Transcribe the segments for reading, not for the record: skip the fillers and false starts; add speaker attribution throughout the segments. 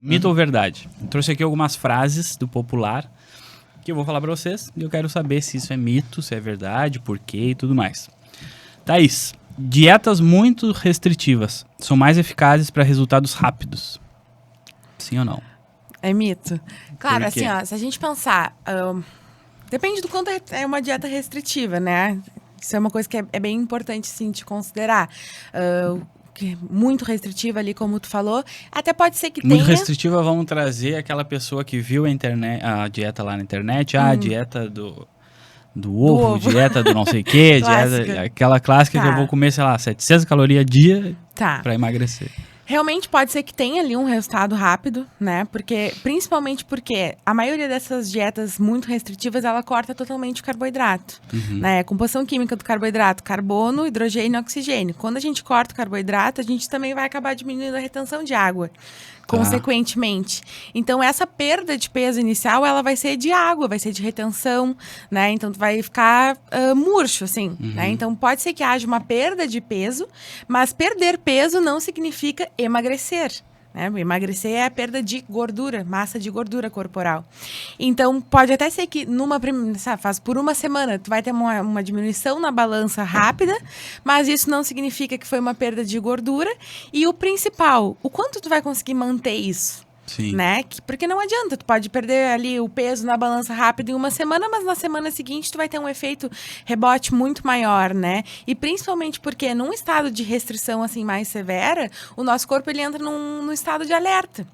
Speaker 1: Mito ou verdade? Eu trouxe aqui algumas frases do popular que eu vou falar pra vocês e eu quero saber se isso é mito, se é verdade, por quê e tudo mais. Thaís, dietas muito restritivas são mais eficazes para resultados rápidos? Sim ou não?
Speaker 2: É mito. Claro,
Speaker 1: Por quê?
Speaker 2: assim, ó, se a gente pensar... depende do quanto é uma dieta restritiva, né? Isso é uma coisa que é bem importante, sim, de considerar. Muito restritiva ali, como tu falou. Até pode ser que
Speaker 1: Muito
Speaker 2: tenha...
Speaker 1: restritiva, vamos trazer aquela pessoa que viu a dieta lá na internet, a dieta do ovo, dieta do não sei o quê, dieta, aquela clássica que eu vou comer, sei lá, 700 calorias a dia para emagrecer.
Speaker 2: Realmente pode ser que tenha ali um resultado rápido, né? Principalmente porque a maioria dessas dietas muito restritivas, ela corta totalmente o carboidrato, né? A composição química do carboidrato, carbono, hidrogênio e oxigênio. Quando a gente corta o carboidrato, a gente também vai acabar diminuindo a retenção de água, consequentemente. Então, essa perda de peso inicial, ela vai ser de água, vai ser de retenção, né? Então, tu vai ficar murcho, assim, né? Então, pode ser que haja uma perda de peso, mas perder peso não significa emagrecer, né? Emagrecer é a perda de gordura, massa de gordura corporal. Então, pode até ser que faz por uma semana, tu vai ter uma diminuição na balança rápida, mas isso não significa que foi uma perda de gordura. E o principal, o quanto tu vai conseguir manter isso?
Speaker 1: Sim.
Speaker 2: Né? Porque não adianta, tu pode perder ali o peso na balança rápido em uma semana, mas na semana seguinte tu vai ter um efeito rebote muito maior, né? E principalmente porque num estado de restrição assim mais severa, o nosso corpo ele entra num estado de alerta.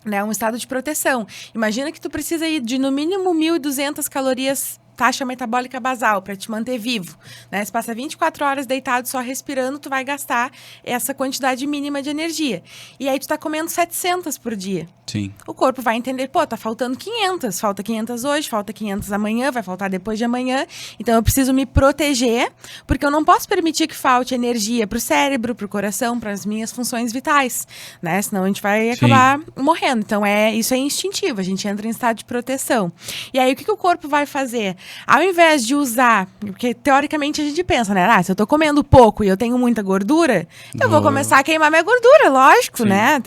Speaker 2: Né, um estado de proteção. Imagina que tu precisa ir de no mínimo 1.200 calorias taxa metabólica basal para te manter vivo, né? Se passa 24 horas deitado só respirando, tu vai gastar essa quantidade mínima de energia. E aí tu tá comendo 700 por dia.
Speaker 1: Sim.
Speaker 2: O corpo vai entender, tá faltando 500, falta 500 hoje, falta 500 amanhã, vai faltar depois de amanhã. Então eu preciso me proteger, porque eu não posso permitir que falte energia pro cérebro, pro coração, para as minhas funções vitais, né? Senão a gente vai acabar morrendo. Então isso é instintivo, a gente entra em estado de proteção. E aí o que o corpo vai fazer? Ao invés de usar, porque teoricamente a gente pensa, né? Se eu tô comendo pouco e eu tenho muita gordura, eu vou começar a queimar minha gordura, lógico, né?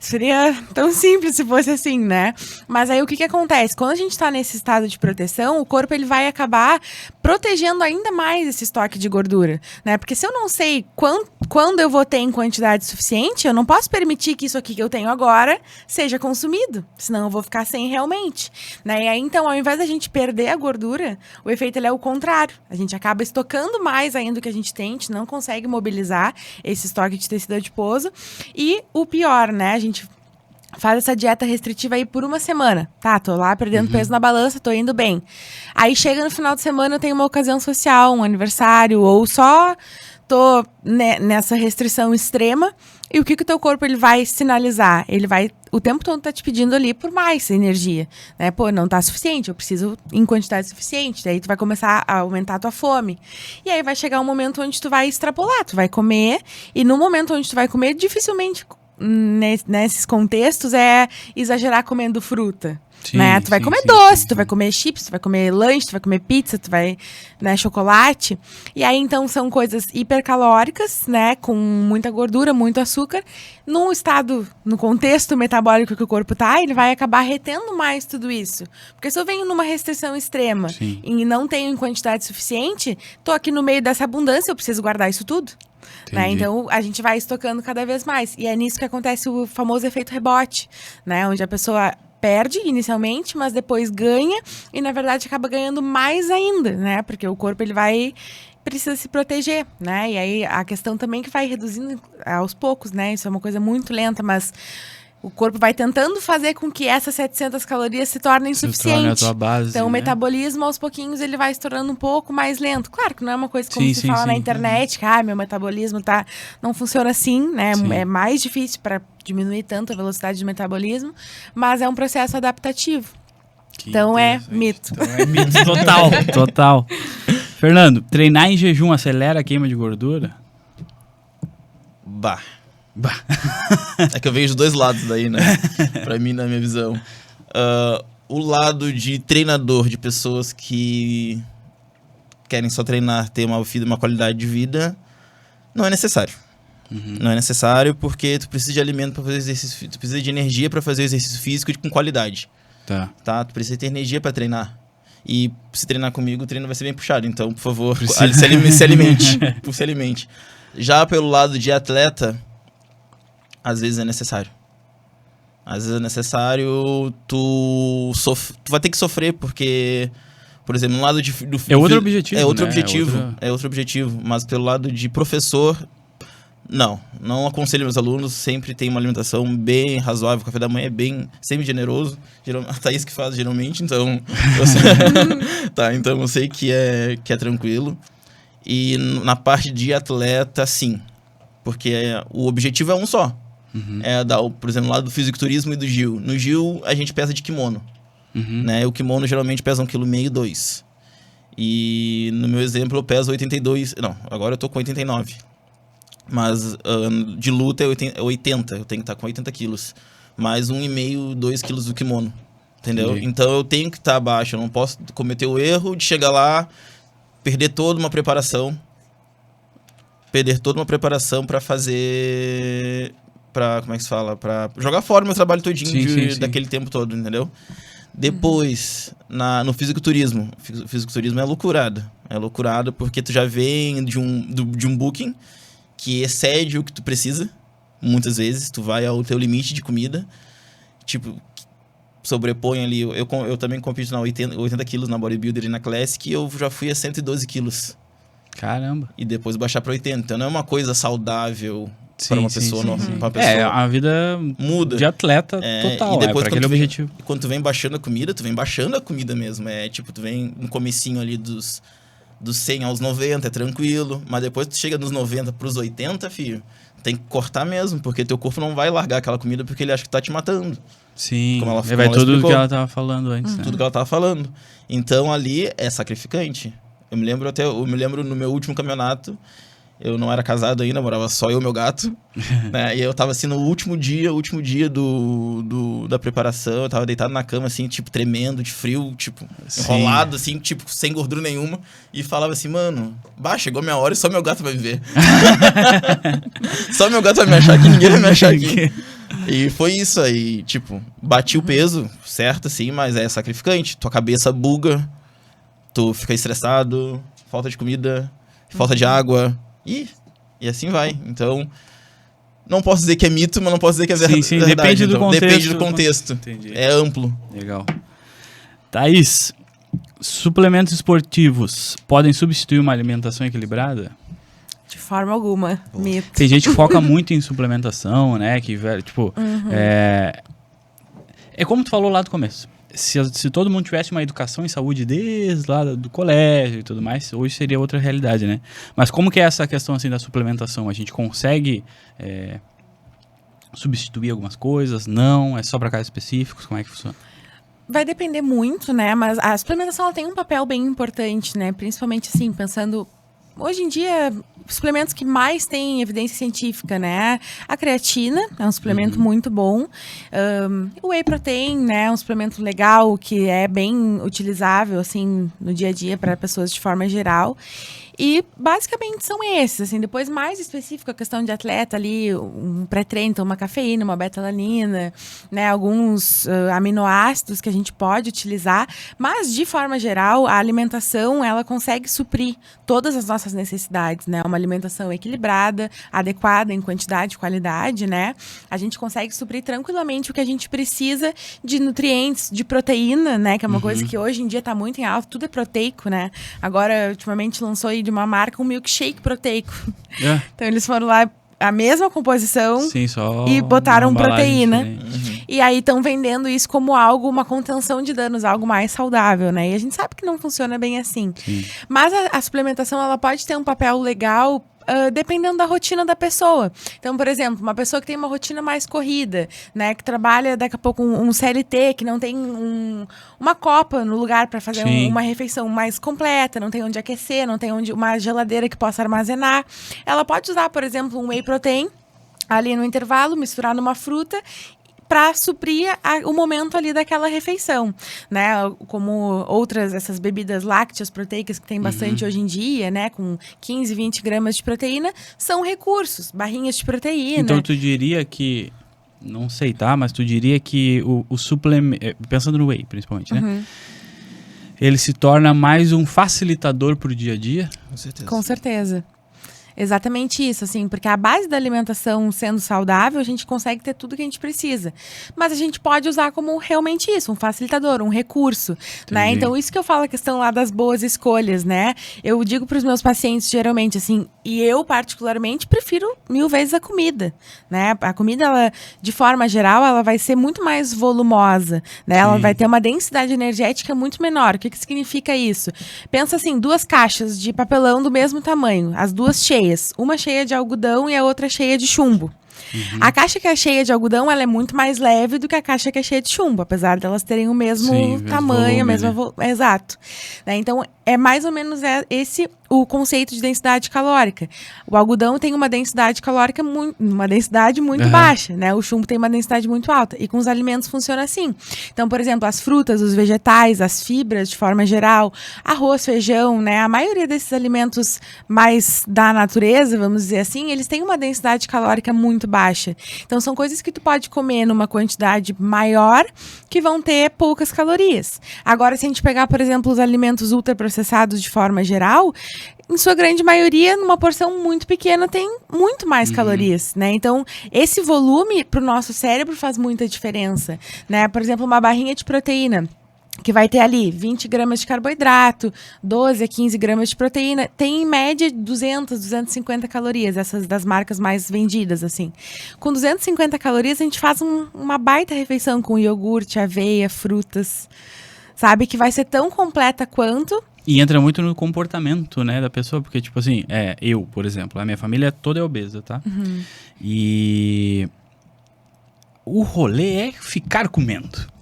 Speaker 2: Seria tão simples se fosse assim, né? Mas aí o que acontece? Quando a gente tá nesse estado de proteção, o corpo ele vai acabar protegendo ainda mais esse estoque de gordura, né? Porque se eu não sei quando eu vou ter em quantidade suficiente, eu não posso permitir que isso aqui que eu tenho agora seja consumido, senão eu vou ficar sem realmente, né? E aí, então, ao invés da gente perder a gordura, o efeito ele é o contrário. A gente acaba estocando mais ainda do que a gente tem, a gente não consegue mobilizar esse estoque de tecido adiposo. E o pior, né? A gente faz essa dieta restritiva aí por uma semana. Tá, tô lá perdendo peso na balança, tô indo bem. Aí chega no final de semana, eu tenho uma ocasião social, um aniversário, ou só tô nessa restrição extrema. E o que o teu corpo ele vai sinalizar? Ele vai o tempo todo tá te pedindo ali por mais energia, né? Não tá suficiente, eu preciso em quantidade suficiente. Daí tu vai começar a aumentar a tua fome. E aí vai chegar um momento onde tu vai extrapolar, tu vai comer. E no momento onde tu vai comer, dificilmente nesses contextos é exagerar comendo fruta.
Speaker 1: Sim,
Speaker 2: né? Tu vai comer doce, tu vai comer chips, tu vai comer lanche, tu vai comer pizza, tu vai, né, chocolate. E aí, então, são coisas hipercalóricas, né, com muita gordura, muito açúcar. No contexto metabólico que o corpo tá, ele vai acabar retendo mais tudo isso. Porque se eu venho numa restrição extrema e não tenho em quantidade suficiente, tô aqui no meio dessa abundância, eu preciso guardar isso tudo. Né? Então, a gente vai estocando cada vez mais. E é nisso que acontece o famoso efeito rebote, né? Onde a pessoa perde inicialmente, mas depois ganha e, na verdade, acaba ganhando mais ainda, né? Porque o corpo ele precisa se proteger, né? E aí, a questão também que vai reduzindo aos poucos, né? Isso é uma coisa muito lenta, mas o corpo vai tentando fazer com que essas 700 calorias se tornem suficientes.
Speaker 1: A tua base,
Speaker 2: então,
Speaker 1: né?
Speaker 2: o metabolismo, aos pouquinhos, ele vai se tornando um pouco mais lento. Claro que não é uma coisa como se fala na internet, que meu metabolismo não funciona assim, né? É mais difícil para diminuir tanto a velocidade de metabolismo, mas é um processo adaptativo. Então, é mito.
Speaker 1: Então, é mito total, total. Fernando, treinar em jejum acelera a queima de gordura?
Speaker 3: Bah. É que eu vejo os dois lados daí, né? Pra mim, na minha visão. O lado de treinador, de pessoas que querem só treinar, ter uma qualidade de vida, não é necessário. Não é necessário porque tu precisa de alimento para fazer exercício, tu precisa de energia para fazer exercício físico com qualidade. Tá? Tu precisa ter energia para treinar. E se treinar comigo, o treino vai ser bem puxado. Então, por favor, se alimente. Já pelo lado de atleta, às vezes é necessário. Às vezes é necessário, tu vai ter que sofrer, porque, por exemplo, no lado do...
Speaker 1: É outro objetivo,
Speaker 3: É outro
Speaker 1: né?
Speaker 3: objetivo, é outro objetivo. Mas pelo lado de professor, não aconselho meus alunos, sempre tem uma alimentação bem razoável, o café da manhã é bem semi-generoso, a Thaís que faz geralmente, então então eu sei que é tranquilo. E na parte de atleta, sim, porque o objetivo é um só. Por exemplo, lá do fisiculturismo e do Gil. No Gil, a gente pesa de kimono. Né? O kimono geralmente pesa 1,5 kg, 2. E no meu exemplo, eu peso 82... Não, agora eu tô com 89. Mas de luta é 80. Eu tenho que estar com 80 quilos. Mais 1,5, 2 quilos do kimono. Entendeu?
Speaker 1: Entendi.
Speaker 3: Então eu tenho que estar abaixo. Eu não posso cometer o erro de chegar lá, perder toda uma preparação. Para fazer... como é que se fala? Pra jogar fora o meu trabalho todinho daquele tempo todo, entendeu? Depois, no fisiculturismo. Fisiculturismo é loucurado. É loucurado porque tu já vem de um booking que excede o que tu precisa. Muitas vezes, tu vai ao teu limite de comida. Tipo, sobrepõe ali... Eu também compito na 80 quilos na bodybuilder e na classic, e eu já fui a 112 quilos.
Speaker 1: Caramba.
Speaker 3: E depois baixar para 80. Então não é uma coisa saudável para uma pessoa. Pra uma pessoa.
Speaker 1: A vida
Speaker 3: muda
Speaker 1: de atleta total,
Speaker 3: e depois,
Speaker 1: para aquele objetivo.
Speaker 3: Quando tu vem baixando a comida, tu vem baixando a comida mesmo. Tipo, tu vem no comecinho ali dos 100 aos 90, é tranquilo. Mas depois tu chega dos 90 pros 80, filho, tem que cortar mesmo, porque teu corpo não vai largar aquela comida porque ele acha que tá te matando.
Speaker 1: Sim,
Speaker 3: como ela
Speaker 1: tudo
Speaker 3: explicou.
Speaker 1: que ela tava falando antes, né?
Speaker 3: Tudo que ela tava falando. Então ali é sacrificante. Eu me lembro no meu último campeonato, eu não era casado ainda, morava só eu e meu gato, né? E eu tava assim no último dia da preparação, eu tava deitado na cama assim, tipo, tremendo de frio, tipo, enrolado assim, tipo, sem gordura nenhuma, e falava assim, mano, chegou a minha hora e só meu gato vai me ver. Só meu gato vai me achar aqui, ninguém vai me achar aqui. E foi isso aí, tipo, bati o peso, certo, assim, mas é sacrificante, tua cabeça buga, tu fica estressado, falta de comida, falta de água, e assim vai. Então, não posso dizer que é mito, mas não posso dizer que é verdade.
Speaker 1: Sim, depende do contexto.
Speaker 3: Depende do contexto.
Speaker 1: Entendi.
Speaker 3: É amplo.
Speaker 1: Legal. Thaís, suplementos esportivos podem substituir uma alimentação equilibrada?
Speaker 2: De forma alguma, mito.
Speaker 1: Tem gente que foca muito em suplementação, né? Que, tipo, é como tu falou lá do começo. Se todo mundo tivesse uma educação em saúde desde lá do colégio e tudo mais, hoje seria outra realidade, né? Mas como que é essa questão assim da suplementação? A gente consegue substituir algumas coisas? Não? É só para casos específicos? Como é que funciona?
Speaker 2: Vai depender muito, né? Mas a suplementação ela tem um papel bem importante, né? Principalmente assim, pensando... Hoje em dia, suplementos que mais têm evidência científica, né? A creatina é um suplemento muito bom. O whey protein, né? É um suplemento legal que é bem utilizável, assim, no dia a dia para pessoas de forma geral. E basicamente são esses, assim, depois mais específico a questão de atleta ali, um pré-treino, então uma cafeína, uma beta-alanina, né, alguns aminoácidos que a gente pode utilizar, mas de forma geral a alimentação ela consegue suprir todas as nossas necessidades, né, uma alimentação equilibrada, adequada em quantidade e qualidade, né, a gente consegue suprir tranquilamente o que a gente precisa de nutrientes, de proteína, né, que é uma coisa que hoje em dia está muito em alta, tudo é proteico, né, agora ultimamente lançou aí de uma marca um milkshake proteico. Então eles foram lá, a mesma composição.
Speaker 1: Sim, só
Speaker 2: e botaram proteína.
Speaker 1: Diferente.
Speaker 2: E aí estão vendendo isso como algo, uma contenção de danos, algo mais saudável, né? E a gente sabe que não funciona bem assim.
Speaker 1: Sim.
Speaker 2: Mas a suplementação, ela pode ter um papel legal dependendo da rotina da pessoa. Então, por exemplo, uma pessoa que tem uma rotina mais corrida, né? Que trabalha daqui a pouco um CLT, que não tem uma copa no lugar para fazer uma refeição mais completa, não tem onde aquecer, não tem uma geladeira que possa armazenar. Ela pode usar, por exemplo, um whey protein ali no intervalo, misturar numa fruta, para suprir o momento ali daquela refeição, né? Como essas bebidas lácteas proteicas que tem bastante hoje em dia, né? Com 15, 20 gramas de proteína, são recursos, barrinhas de proteína.
Speaker 1: Então tu diria que, não sei, tá? Mas tu diria que o suplemento, pensando no whey principalmente, né? Ele se torna mais um facilitador pro dia a dia?
Speaker 3: Com certeza.
Speaker 2: Com certeza. Exatamente isso, assim, porque a base da alimentação sendo saudável, a gente consegue ter tudo que a gente precisa. Mas a gente pode usar como realmente isso, um facilitador, um recurso, né? Então, isso que eu falo, a questão lá das boas escolhas, né? Eu digo para os meus pacientes, geralmente, assim, e eu, particularmente, prefiro 1000 vezes a comida, né? A comida, ela, de forma geral, ela vai ser muito mais volumosa, né? Ela vai ter uma densidade energética muito menor. O que significa isso? Pensa assim, 2 caixas de papelão do mesmo tamanho, as duas cheias. Uma cheia de algodão e a outra cheia de chumbo. A caixa que é cheia de algodão, ela é muito mais leve do que a caixa que é cheia de chumbo, apesar delas terem o mesmo tamanho, a mesma exato. Né? Então, é mais ou menos esse o conceito de densidade calórica. O algodão tem uma densidade calórica muito baixa, né? O chumbo tem uma densidade muito alta. E com os alimentos funciona assim. Então, por exemplo, as frutas, os vegetais, as fibras, de forma geral, arroz, feijão, né? A maioria desses alimentos mais da natureza, vamos dizer assim, eles têm uma densidade calórica muito baixa. Então, são coisas que tu pode comer numa quantidade maior que vão ter poucas calorias. Agora, se a gente pegar, por exemplo, os alimentos ultraprocessados de forma geral, em sua grande maioria, numa porção muito pequena, tem muito mais calorias, né? Então, esse volume para o nosso cérebro faz muita diferença, né? Por exemplo, uma barrinha de proteína, que vai ter ali 20 gramas de carboidrato, 12 a 15 gramas de proteína, tem em média 200, 250 calorias, essas das marcas mais vendidas, assim. Com 250 calorias, a gente faz uma baita refeição com iogurte, aveia, frutas, sabe? Que vai ser tão completa quanto...
Speaker 1: E entra muito no comportamento, né, da pessoa, porque, tipo assim, eu, por exemplo, a minha família toda é obesa, tá? E o rolê é ficar comendo.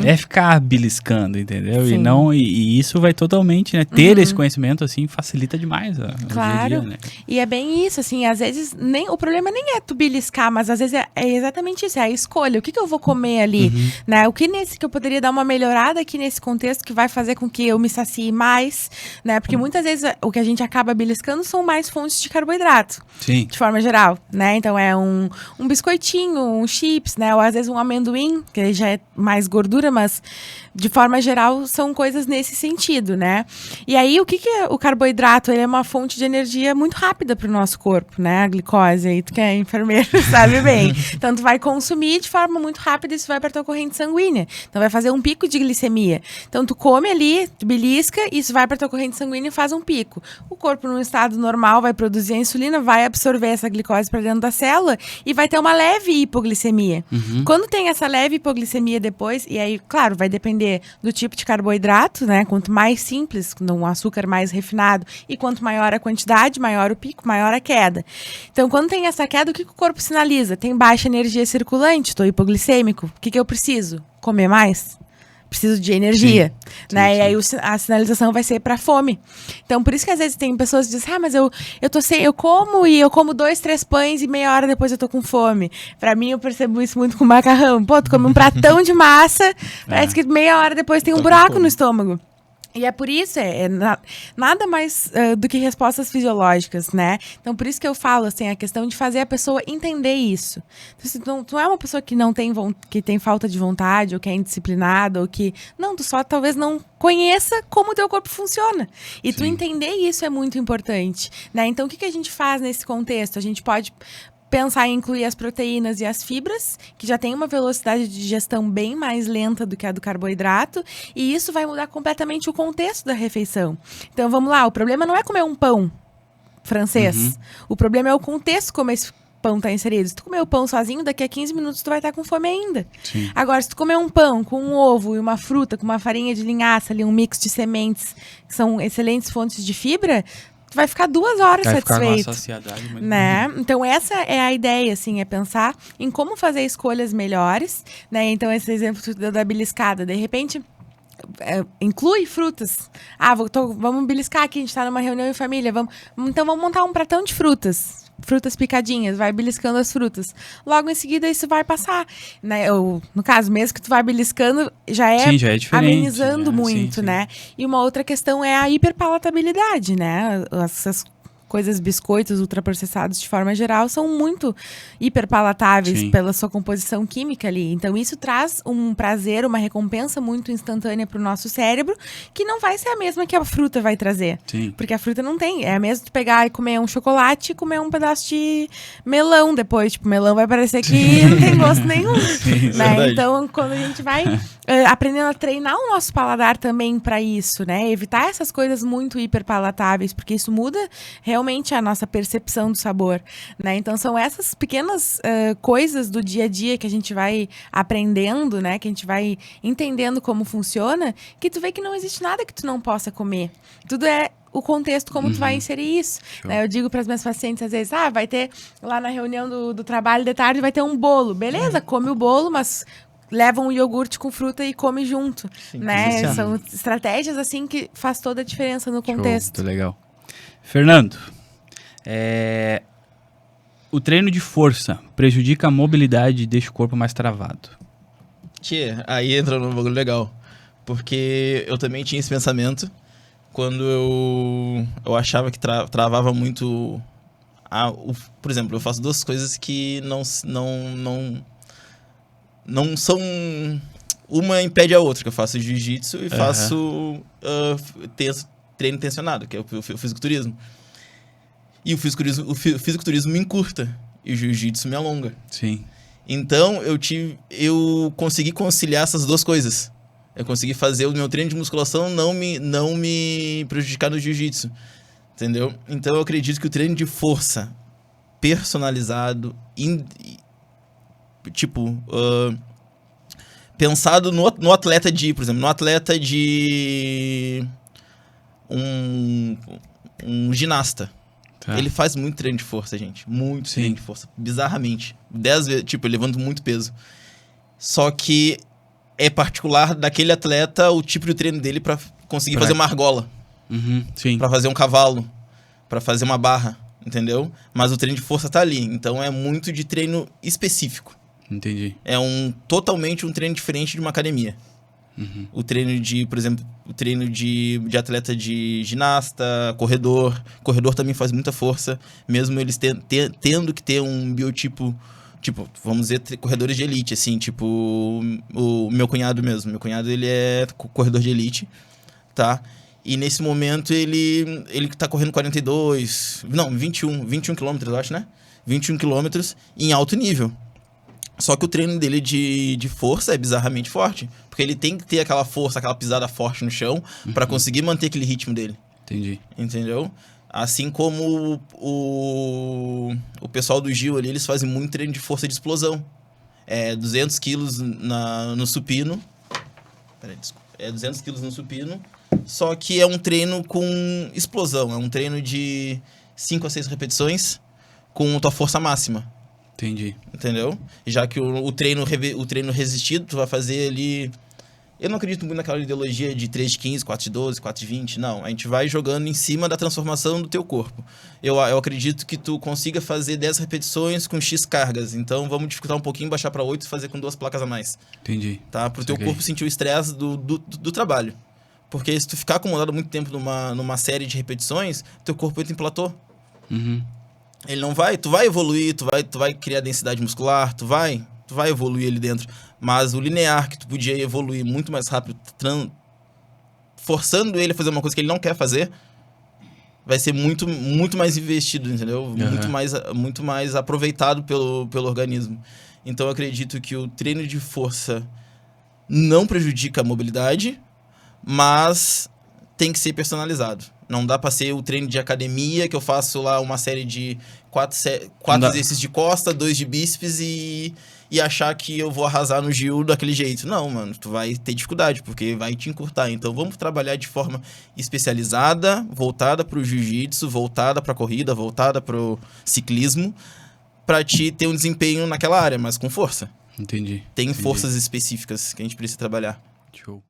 Speaker 1: É ficar beliscando, entendeu?
Speaker 2: Sim.
Speaker 1: E isso vai totalmente, né? Ter esse conhecimento, assim, facilita demais o
Speaker 2: claro.
Speaker 1: dia a dia, né?
Speaker 2: E é bem isso, assim, às vezes o problema nem é tu beliscar, mas às vezes é exatamente isso, é a escolha. O que eu vou comer ali, né? O que eu poderia dar uma melhorada aqui nesse contexto que vai fazer com que eu me sacie mais, né? Porque muitas vezes o que a gente acaba beliscando são mais fontes de carboidrato.
Speaker 1: Sim.
Speaker 2: De forma geral, né? Então é um biscoitinho, um chips, né? Ou às vezes um amendoim, que já é mais gordura, mas de forma geral são coisas nesse sentido, né? E aí o que é o carboidrato? Ele é uma fonte de energia muito rápida para o nosso corpo, né? A glicose, aí tu que é enfermeiro sabe bem. Então tu vai consumir de forma muito rápida e isso vai para tua corrente sanguínea. Então vai fazer um pico de glicemia. Então tu come ali, tu belisca, isso vai para tua corrente sanguínea e faz um pico. O corpo num estado normal vai produzir a insulina, vai absorver essa glicose para dentro da célula e vai ter uma leve hipoglicemia. Quando tem essa leve hipoglicemia depois, e aí, claro, vai depender do tipo de carboidrato, né? Quanto mais simples, um açúcar mais refinado, e quanto maior a quantidade, maior o pico, maior a queda. Então, quando tem essa queda, o que o corpo sinaliza? Tem baixa energia circulante, estou hipoglicêmico. O que eu preciso? Comer mais? Preciso de energia, né? Sim. E aí a sinalização vai ser para fome. Então, por isso que às vezes tem pessoas que dizem, mas eu como 2, 3 pães e meia hora depois eu tô com fome. Pra mim, eu percebo isso muito com macarrão. Pô, tu come um pratão de massa, parece que meia hora depois tem um buraco no estômago. E é por isso, nada mais do que respostas fisiológicas, né? Então, por isso que eu falo, assim, a questão de fazer a pessoa entender isso. Então, tu é uma pessoa que que tem falta de vontade, ou que é indisciplinada, ou que... Não, tu só talvez não conheça como o teu corpo funciona. E tu entender isso é muito importante, né? Então, o que a gente faz nesse contexto? A gente pode pensar em incluir as proteínas e as fibras, que já tem uma velocidade de digestão bem mais lenta do que a do carboidrato, e isso vai mudar completamente o contexto da refeição. Então, vamos lá, o problema não é comer um pão francês, o problema é o contexto como esse pão está inserido. Se tu comer o pão sozinho, daqui a 15 minutos tu vai estar com fome ainda. Sim. Agora, se tu comer um pão com um ovo e uma fruta, com uma farinha de linhaça, ali, um mix de sementes, que são excelentes fontes de fibra, tu vai ficar 2 horas satisfeito. Vai ficar com uma saciedade muito grande. Então, essa é a ideia, assim, é pensar em como fazer escolhas melhores, né? Então, esse exemplo da beliscada, de repente... inclui frutas. Vamos beliscar aqui, a gente tá numa reunião em família. Então vamos montar um pratão de frutas. frutas picadinhas, vai beliscando as frutas. Logo em seguida isso vai passar, né? No caso, mesmo que tu vai beliscando, já é
Speaker 1: diferente,
Speaker 2: amenizando
Speaker 1: né?
Speaker 2: muito,
Speaker 1: Sim.
Speaker 2: né? E uma outra questão é a hiperpalatabilidade, né? Essas coisas, biscoitos ultraprocessados de forma geral, são muito hiperpalatáveis
Speaker 1: Sim.
Speaker 2: pela sua composição química ali. Então, isso traz um prazer, uma recompensa muito instantânea para o nosso cérebro, que não vai ser a mesma que a fruta vai trazer.
Speaker 1: Sim.
Speaker 2: Porque a fruta não tem. É a mesma de pegar e comer um chocolate e comer um pedaço de melão depois. Tipo, melão vai parecer que não tem gosto nenhum. Né?
Speaker 3: verdade.
Speaker 2: Então, quando a gente vai aprendendo a treinar o nosso paladar também para isso, né? Evitar essas coisas muito hiperpalatáveis, porque isso muda realmente a nossa percepção do sabor, né? Então são essas pequenas coisas do dia a dia que a gente vai aprendendo, né? Que a gente vai entendendo como funciona, que tu vê que não existe nada que tu não possa comer. Tudo é o contexto, como tu vai inserir isso. Né? Eu digo para as minhas pacientes às vezes, vai ter lá na reunião do trabalho de tarde, vai ter um bolo. Beleza, come o bolo, mas leva um iogurte com fruta e come junto, né?
Speaker 1: Sim.
Speaker 2: São estratégias assim que faz toda a diferença no contexto.
Speaker 1: Show, legal. Fernando, o treino de força prejudica a mobilidade e deixa o corpo mais travado.
Speaker 3: Tia, aí entra num bagulho legal. Porque eu também tinha esse pensamento quando eu achava que travava muito. Por exemplo, eu faço duas coisas que não são. Uma impede a outra, que eu faço jiu-jitsu e faço treino tensionado, que é o fisiculturismo. E o fisiculturismo me encurta e o jiu-jitsu me alonga.
Speaker 1: Sim.
Speaker 3: Então, eu consegui conciliar essas duas coisas. Eu consegui fazer o meu treino de musculação não me prejudicar no jiu-jitsu. Entendeu? Então, eu acredito que o treino de força personalizado, pensado no atleta por exemplo, no atleta de um ginasta.
Speaker 1: Tá.
Speaker 3: Ele faz muito treino de força, gente. Muito treino de força. Bizarramente. 10 vezes, eu levanto muito peso. Só que é particular daquele atleta o tipo de treino dele pra conseguir fazer uma argola.
Speaker 1: Sim.
Speaker 3: Pra fazer um cavalo. Pra fazer uma barra. Entendeu? Mas o treino de força tá ali. Então é muito de treino específico.
Speaker 1: Entendi.
Speaker 3: É totalmente um treino diferente de uma academia. O treino por exemplo, o treino de atleta de ginasta, corredor. Corredor também faz muita força, mesmo eles tendo que ter um biotipo, vamos dizer, corredores de elite, assim, o meu cunhado mesmo. Meu cunhado, ele é corredor de elite, tá? E nesse momento ele tá correndo 21 quilômetros, eu acho, né? 21 quilômetros em alto nível. Só que o treino dele de força é bizarramente forte. Porque ele tem que ter aquela força, aquela pisada forte no chão pra conseguir manter aquele ritmo dele.
Speaker 1: Entendi.
Speaker 3: Entendeu? Assim como o pessoal do Gil ali, eles fazem muito treino de força de explosão. 200 quilos no supino. Peraí, desculpa. 200 quilos no supino. Só que é um treino com explosão. É um treino de 5 a 6 repetições com tua força máxima.
Speaker 1: Entendi.
Speaker 3: Entendeu? Já que o treino resistido, tu vai fazer ali... Eu não acredito muito naquela ideologia de 3 de 15, 4 de 12, 4 de 20. Não, a gente vai jogando em cima da transformação do teu corpo. Eu acredito que tu consiga fazer 10 repetições com X cargas. Então, vamos dificultar um pouquinho, baixar para 8 e fazer com 2 placas a mais.
Speaker 1: Entendi.
Speaker 3: Tá? Pro teu corpo sentir o estresse do trabalho. Porque se tu ficar acomodado muito tempo numa série de repetições, teu corpo entra em platô. Ele não vai... Tu vai evoluir, tu vai criar densidade muscular, tu vai evoluir ali dentro. Mas o linear, que tu podia evoluir muito mais rápido, forçando ele a fazer uma coisa que ele não quer fazer, vai ser muito, muito mais investido, entendeu? Muito mais aproveitado pelo organismo. Então, eu acredito que o treino de força não prejudica a mobilidade, mas tem que ser personalizado. Não dá pra ser o treino de academia, que eu faço lá uma série de 4 exercícios de costa, 2 de bíceps e achar que eu vou arrasar no Gil daquele jeito. Não, mano, tu vai ter dificuldade, porque vai te encurtar. Então, vamos trabalhar de forma especializada, voltada pro jiu-jitsu, voltada pra corrida, voltada pro ciclismo, pra te ter um desempenho naquela área, mas com força.
Speaker 1: Entendi.
Speaker 3: Tem forças específicas que a gente precisa trabalhar.
Speaker 1: Show.